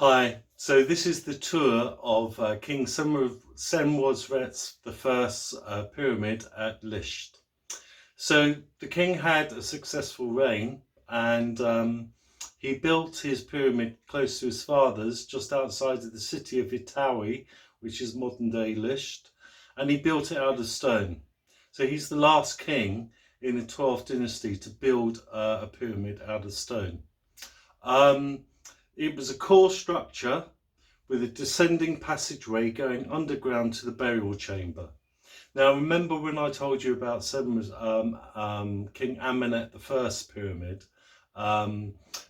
Hi, so this is the tour of King Senwosret I's pyramid at Lisht. So the king had a successful reign, and he built his pyramid close to his father's, just outside of the city of Itawi, which is modern day Lisht, and he built it out of stone. So he's the last king in the 12th dynasty to build a pyramid out of stone. It was a core structure with a descending passageway going underground to the burial chamber. Now, remember when I told you about King Amenet I's pyramid?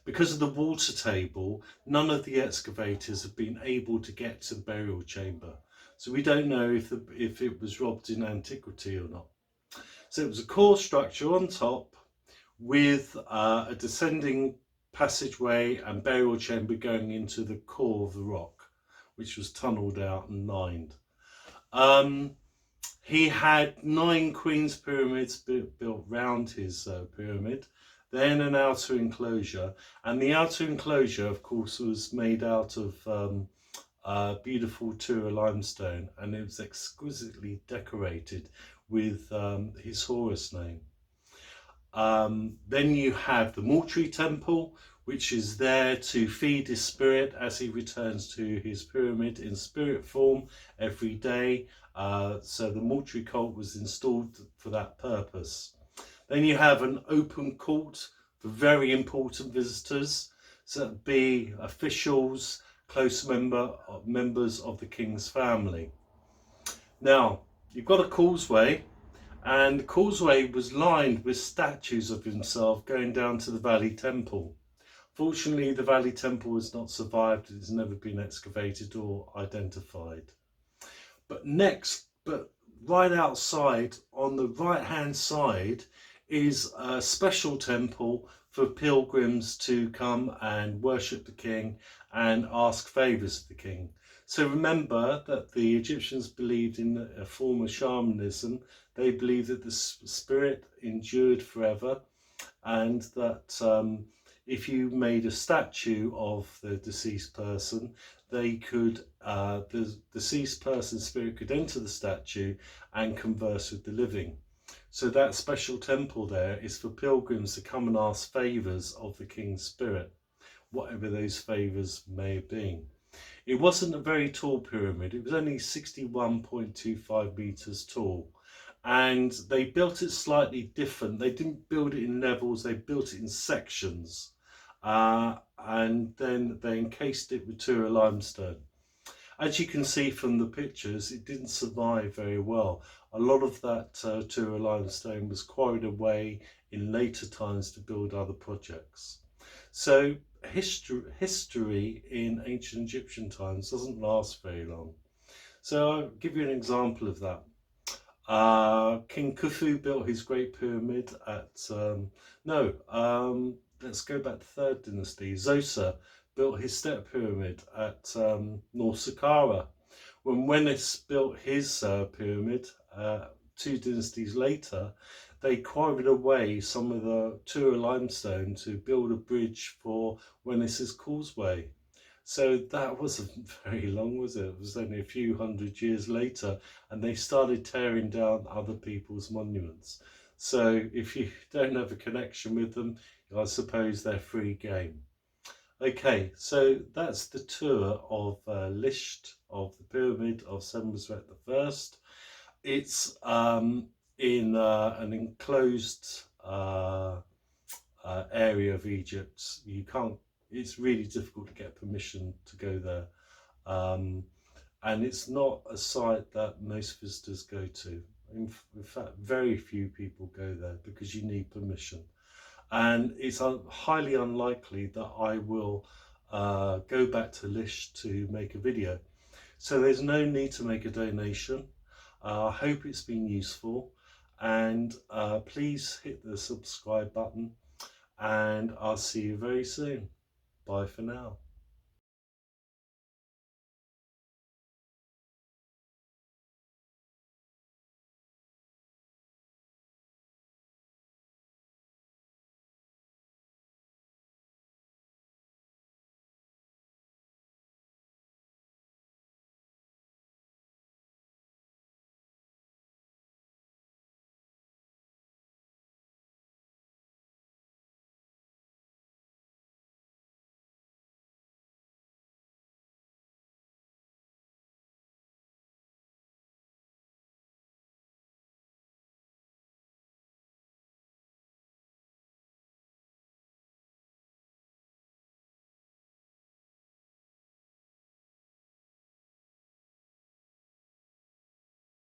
Because of the water table, none of the excavators have been able to get to the burial chamber. So we don't know if it was robbed in antiquity or not. So it was a core structure on top with a descending passageway and burial chamber going into the core of the rock, which was tunnelled out and lined. He had 9 Queen's pyramids built round his pyramid, then an outer enclosure, and the outer enclosure, of course, was made out of beautiful Tura limestone, and it was exquisitely decorated with his Horus name. Then you have the mortuary temple, which is there to feed his spirit as he returns to his pyramid in spirit form every day. So the mortuary cult was installed for that purpose. Then you have an open court for very important visitors, so that'd be officials, close members of the king's family. Now, you've got a causeway, and the causeway was lined with statues of himself going down to the Valley Temple. Fortunately, the Valley Temple has not survived. It has never been excavated or identified. But right outside, on the right-hand side, is a special temple for pilgrims to come and worship the king and ask favours of the king. So remember that the Egyptians believed in a form of shamanism. They believed that the spirit endured forever, and that if you made a statue of the deceased person, the deceased person's spirit could enter the statue and converse with the living. So that special temple there is for pilgrims to come and ask favours of the king's spirit, whatever those favours may have been. It wasn't a very tall pyramid. It was only 61.25 metres tall. And they built it slightly different. They didn't build it in levels, they built it in sections. And then they encased it with Tura limestone. As you can see from the pictures, it didn't survive very well. A lot of that Tura limestone was quarried away in later times to build other projects. So history in ancient Egyptian times doesn't last very long. So I'll give you an example of that. King Khufu built his Great Pyramid at, let's go back to 3rd Dynasty. Zoser built his Step Pyramid at North Saqqara. When Menes built his pyramid 2 dynasties later, they quarried away some of the Tura limestone to build a bridge for Menes's causeway. So that wasn't very long, was it? It was only a few hundred years later, and they started tearing down other people's monuments. So if you don't have a connection with them, I suppose they're free game. Okay, so that's the tour of Lisht, of the pyramid of Senwosret I. It's in an enclosed area of Egypt. It's really difficult to get permission to go there. And it's not a site that most visitors go to. In fact, very few people go there because you need permission. And it's highly unlikely that I will go back to Lisht to make a video. So there's no need to make a donation. I hope it's been useful, and please hit the subscribe button, and I'll see you very soon. Bye for now.